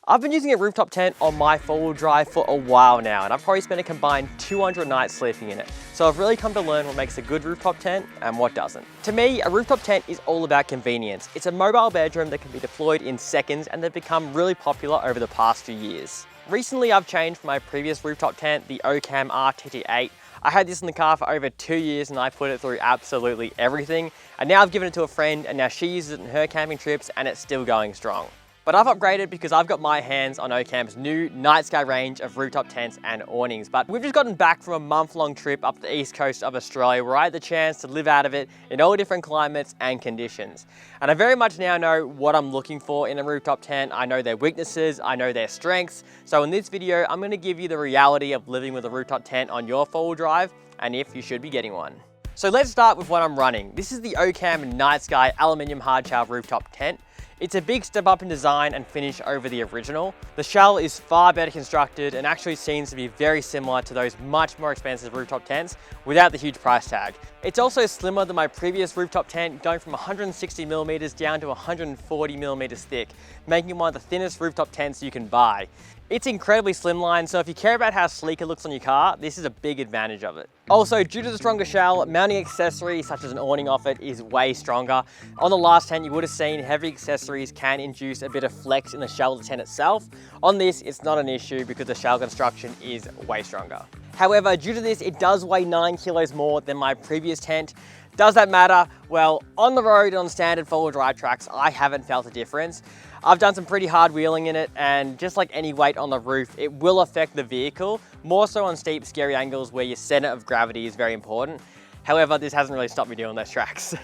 I've been using a rooftop tent on my four-wheel drive for a while now, and I've probably spent a combined 200 nights sleeping in it. So I've really come to learn what makes a good rooftop tent and what doesn't. To me, a rooftop tent is all about convenience. It's a mobile bedroom that can be deployed in seconds, and they've become really popular over the past few years. Recently, I've changed from my previous rooftop tent, the Ocam RTT8. I had this in the car for over 2 years and I put it through absolutely everything. And now I've given it to a friend and now she uses it in her camping trips and it's still going strong. But I've upgraded because I've got my hands on Ocam's new Night Sky range of rooftop tents and awnings. But we've just gotten back from a month-long trip up the east coast of Australia where I had the chance to live out of it in all different climates and conditions. And I very much now know what I'm looking for in a rooftop tent. I know their weaknesses, I know their strengths. So in this video, I'm gonna give you the reality of living with a rooftop tent on your four-wheel drive and if you should be getting one. So let's start with what I'm running. This is the Ocam Night Sky aluminium hardshell rooftop tent. It's a big step up in design and finish over the original. The shell is far better constructed and actually seems to be very similar to those much more expensive rooftop tents without the huge price tag. It's also slimmer than my previous rooftop tent, going from 160 millimeters down to 140 millimeters thick, making it one of the thinnest rooftop tents you can buy. It's incredibly slimline, so if you care about how sleek it looks on your car, this is a big advantage of it. Also, due to the stronger shell, mounting accessories such as an awning off it is way stronger. On the last tent, you would have seen heavy accessories can induce a bit of flex in the shell of the tent itself. On this, it's not an issue because the shell construction is way stronger. However, due to this, it does weigh 9 kilos more than my previous tent. Does that matter? Well, on the road and on standard four-wheel drive tracks, I haven't felt a difference. I've done some pretty hard wheeling in it, and just like any weight on the roof, it will affect the vehicle, more so on steep, scary angles where your center of gravity is very important. However, this hasn't really stopped me doing those tracks.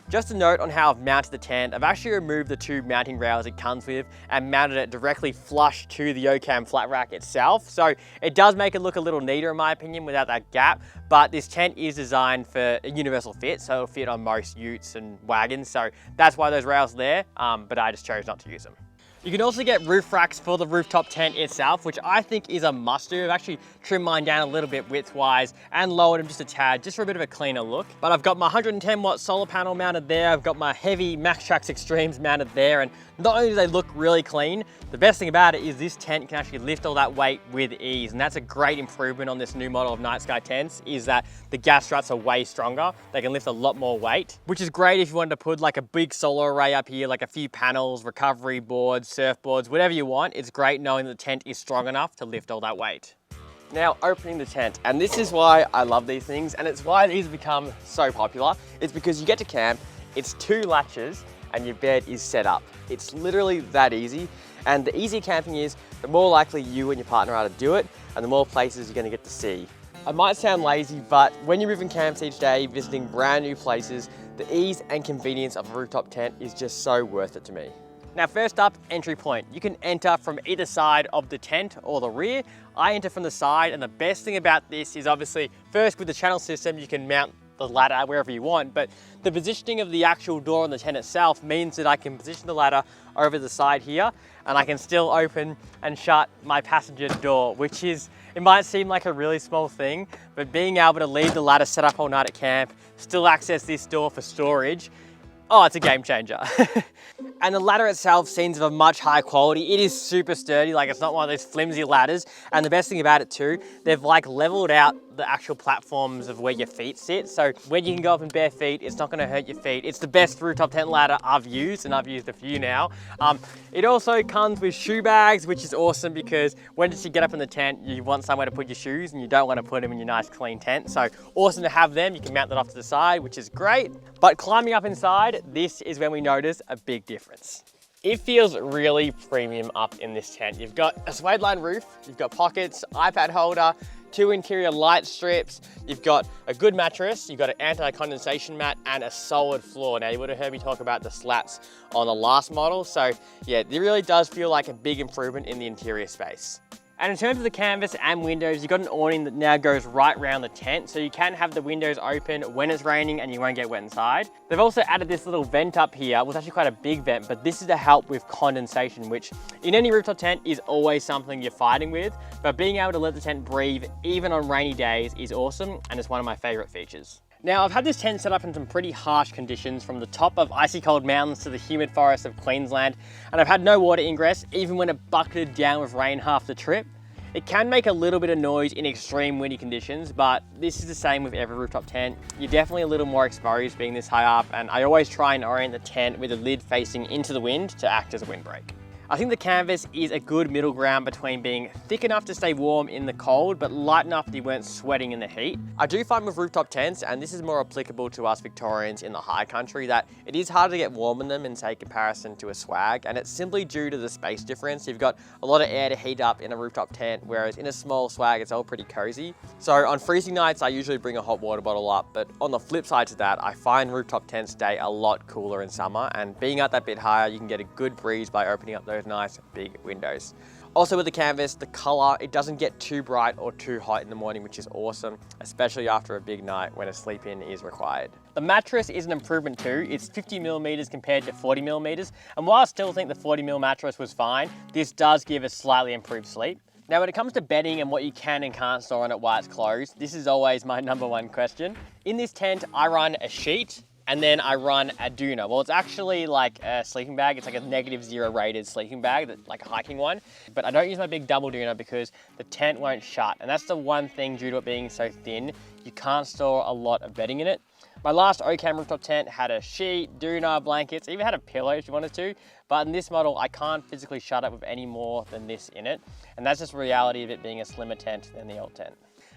Just a note on how I've mounted the tent, I've actually removed the two mounting rails it comes with and mounted it directly flush to the Ocam flat rack itself. So it does make it look a little neater in my opinion without that gap, but this tent is designed for a universal fit, so it'll fit on most utes and wagons. So that's why those rails are there, but I just chose not to use them. You can also get roof racks for the rooftop tent itself, which I think is a must do. I've actually trimmed mine down a little bit width-wise and lowered them just a tad, just for a bit of a cleaner look. But I've got my 110 watt solar panel mounted there. I've got my heavy MaxTrax Extremes mounted there. And not only do they look really clean, the best thing about it is this tent can actually lift all that weight with ease. And that's a great improvement on this new model of Night Sky tents, is that the gas struts are way stronger. They can lift a lot more weight, which is great if you wanted to put like a big solar array up here, like a few panels, recovery boards, surfboards, whatever you want. It's great knowing the tent is strong enough to lift all that weight. Now opening the tent, and this is why I love these things and it's why these have become so popular. It's because you get to camp, it's 2 latches and your bed is set up. It's literally that easy, and the easier camping is, the more likely you and your partner are to do it and the more places you're going to get to see. I might sound lazy, but when you're moving camps each day, visiting brand new places, the ease and convenience of a rooftop tent is just so worth it to me. Now first up, entry point. You can enter from either side of the tent or the rear. I enter from the side, and the best thing about this is obviously, first with the channel system, you can mount the ladder wherever you want, but the positioning of the actual door on the tent itself means that I can position the ladder over the side here, and I can still open and shut my passenger door, which is, it might seem like a really small thing, but being able to leave the ladder set up all night at camp, still access this door for storage, oh, it's a game changer. And the ladder itself seems of a much higher quality. It is super sturdy, like it's not one of those flimsy ladders. And the best thing about it too, they've like leveled out the actual platforms of where your feet sit. So when you can go up in bare feet, it's not gonna hurt your feet. It's the best rooftop tent ladder I've used, and I've used a few now. It also comes with shoe bags, which is awesome because when you get up in the tent, you want somewhere to put your shoes and you don't want to put them in your nice clean tent. So awesome to have them. You can mount that off to the side, which is great. But climbing up inside, this is when we notice a big difference. It feels really premium up in this tent. You've got a suede line roof, you've got pockets, iPad holder, 2 interior light strips, you've got a good mattress, you've got an anti-condensation mat and a solid floor. Now you would have heard me talk about the slats on the last model. So yeah, it really does feel like a big improvement in the interior space. And in terms of the canvas and windows, you've got an awning that now goes right around the tent, so you can have the windows open when it's raining and you won't get wet inside. They've also added this little vent up here. Well, it's actually quite a big vent, but this is to help with condensation, which in any rooftop tent is always something you're fighting with, but being able to let the tent breathe even on rainy days is awesome, and it's one of my favorite features. Now, I've had this tent set up in some pretty harsh conditions, from the top of icy cold mountains to the humid forests of Queensland, and I've had no water ingress even when it bucketed down with rain half the trip. It can make a little bit of noise in extreme windy conditions, but this is the same with every rooftop tent. You're definitely a little more exposed being this high up, and I always try and orient the tent with the lid facing into the wind to act as a windbreak. I think the canvas is a good middle ground between being thick enough to stay warm in the cold, but light enough that you weren't sweating in the heat. I do find with rooftop tents, and this is more applicable to us Victorians in the high country, that it is hard to get warm in them in, say, comparison to a swag, and it's simply due to the space difference. You've got a lot of air to heat up in a rooftop tent, whereas in a small swag, it's all pretty cozy. So on freezing nights, I usually bring a hot water bottle up, but on the flip side to that, I find rooftop tents stay a lot cooler in summer, and being up that bit higher, you can get a good breeze by opening up those nice big windows. Also with the canvas, the color, it doesn't get too bright or too hot in the morning, which is awesome, especially after a big night when a sleep in is required. The mattress is an improvement too. It's 50 millimeters compared to 40 millimeters. And while I still think the 40 mil mattress was fine, this does give a slightly improved sleep. Now, when it comes to bedding and what you can and can't store on it while it's closed, this is always my #1 question. In this tent, I run a sheet, and then I run a doona. Well, it's actually like a sleeping bag. It's like a -0 rated sleeping bag, like a hiking one. But I don't use my big double doona because the tent won't shut. And that's the one thing due to it being so thin, you can't store a lot of bedding in it. My last Ocam rooftop tent had a sheet, doona, blankets, even had a pillow if you wanted to. But in this model, I can't physically shut it with any more than this in it. And that's just the reality of it being a slimmer tent than the old tent.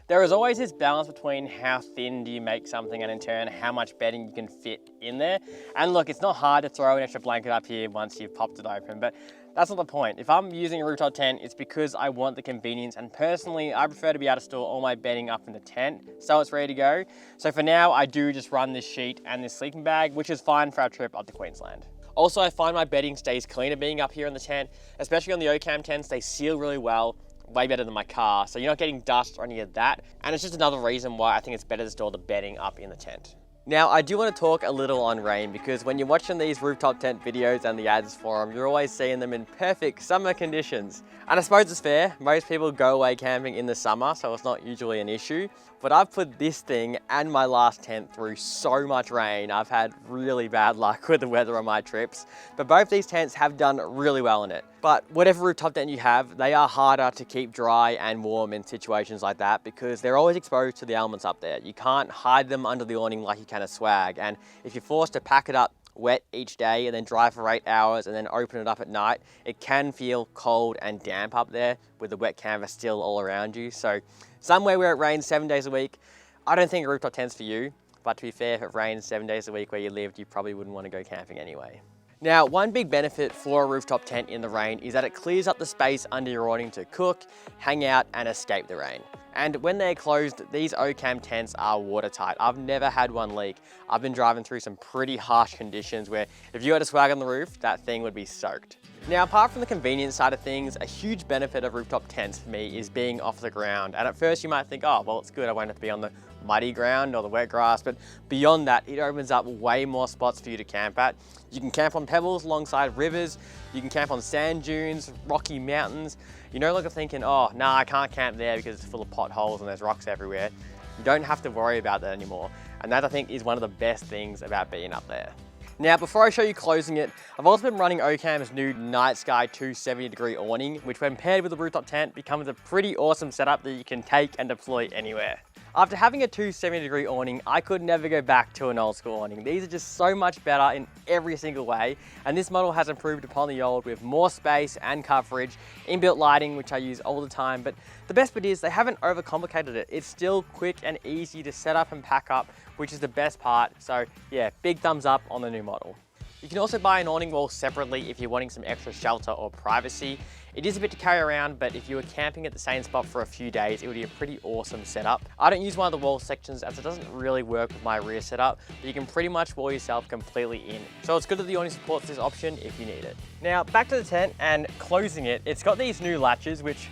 There is always this balance between how thin do you make something and in turn how much bedding you can fit in there. And look, it's not hard to throw an extra blanket up here once you've popped it open, but that's not the point. If I'm using a rooftop tent, it's because I want the convenience, and personally, I prefer to be able to store all my bedding up in the tent so it's ready to go. So for now, I do just run this sheet and this sleeping bag, which is fine for our trip up to Queensland. Also, I find my bedding stays cleaner being up here in the tent, especially on the Ocam tents. They seal really well, way better than my car, so you're not getting dust or any of that, and it's just another reason why I think it's better to store the bedding up in the tent. Now, I do want to talk a little on rain, because when you're watching these rooftop tent videos and the ads for them, you're always seeing them in perfect summer conditions. And I suppose it's fair, most people go away camping in the summer, so it's not usually an issue. But I've put this thing and my last tent through so much rain. I've had really bad luck with the weather on my trips, but both these tents have done really well in it. But whatever rooftop tent you have, they are harder to keep dry and warm in situations like that because they're always exposed to the elements up there. You can't hide them under the awning like you can a swag. And if you're forced to pack it up wet each day and then dry for 8 hours and then open it up at night, it can feel cold and damp up there with the wet canvas still all around you. So somewhere where it rains 7 days a week, I don't think a rooftop tent's for you. But to be fair, if it rains 7 days a week where you lived, you probably wouldn't want to go camping anyway. Now, one big benefit for a rooftop tent in the rain is that it clears up the space under your awning to cook, hang out, and escape the rain. And when they're closed, these Ocam tents are watertight. I've never had one leak. I've been driving through some pretty harsh conditions where if you had a swag on the roof, that thing would be soaked. Now, apart from the convenience side of things, a huge benefit of rooftop tents for me is being off the ground. And at first you might think, oh, well, it's good, I won't have to be on the muddy ground or the wet grass, but beyond that, it opens up way more spots for you to camp at. You can camp on pebbles alongside rivers, you can camp on sand dunes, rocky mountains. You're no longer thinking, oh, no, I can't camp there because it's full of potholes and there's rocks everywhere. You don't have to worry about that anymore. And that, I think, is one of the best things about being up there. Now, before I show you closing it, I've also been running Ocam's new Night Sky 270-degree awning, which when paired with a rooftop tent becomes a pretty awesome setup that you can take and deploy anywhere. After having a 270-degree awning, I could never go back to an old school awning. These are just so much better in every single way, and this model has improved upon the old with more space and coverage, inbuilt lighting, which I use all the time, but the best bit is they haven't overcomplicated it. It's still quick and easy to set up and pack up, which is the best part. So yeah, big thumbs up on the new model. You can also buy an awning wall separately if you're wanting some extra shelter or privacy. It is a bit to carry around, but if you were camping at the same spot for a few days, it would be a pretty awesome setup. I don't use one of the wall sections as it doesn't really work with my rear setup, but you can pretty much wall yourself completely in. So it's good that the awning supports this option if you need it. Now back to the tent and closing it, it's got these new latches which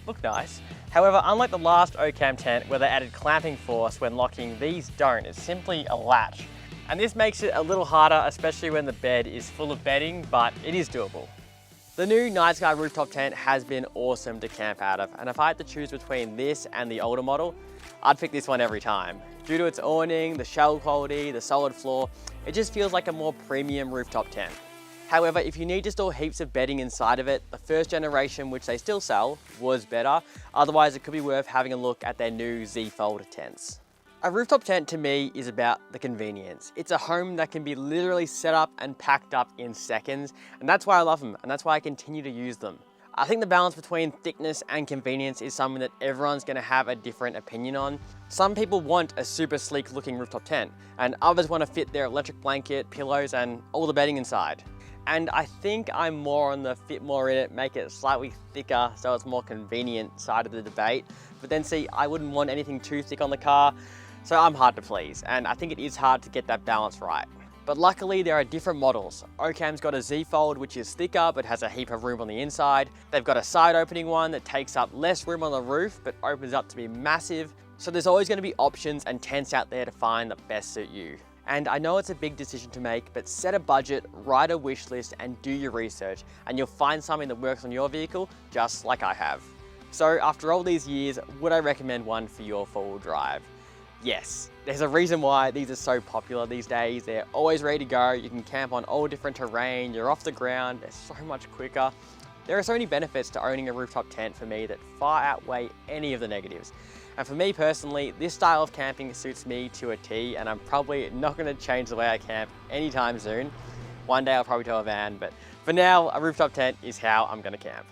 look nice. However, unlike the last Ocam tent where they added clamping force when locking, these don't. It's simply a latch. And this makes it a little harder, especially when the bed is full of bedding, but it is doable. The new Night Sky rooftop tent has been awesome to camp out of, and if I had to choose between this and the older model, I'd pick this one every time. Due to its awning, the shell quality, the solid floor, it just feels like a more premium rooftop tent. However, if you need to store heaps of bedding inside of it, the first generation, which they still sell, was better. Otherwise, it could be worth having a look at their new Z-Fold tents. A rooftop tent to me is about the convenience. It's a home that can be literally set up and packed up in seconds, and that's why I love them, and that's why I continue to use them. I think the balance between thickness and convenience is something that everyone's gonna have a different opinion on. Some people want a super sleek looking rooftop tent, and others wanna fit their electric blanket, pillows, and all the bedding inside. And I think I'm more on the fit more in it, make it slightly thicker so it's more convenient side of the debate. But then see, I wouldn't want anything too thick on the car, so I'm hard to please. And I think it is hard to get that balance right. But luckily there are different models. Ocam's got a Z-Fold which is thicker but has a heap of room on the inside. They've got a side opening one that takes up less room on the roof but opens up to be massive. So there's always going to be options and tents out there to find that best suit you. And I know it's a big decision to make, but set a budget, write a wish list and do your research and you'll find something that works on your vehicle just like I have. So after all these years, would I recommend one for your four-wheel drive? Yes, there's a reason why these are so popular these days. They're always ready to go. You can camp on all different terrain. You're off the ground. They're so much quicker. There are so many benefits to owning a rooftop tent for me that far outweigh any of the negatives. And for me personally, this style of camping suits me to a T, and I'm probably not going to change the way I camp anytime soon. One day I'll probably tow a van, but for now, a rooftop tent is how I'm going to camp.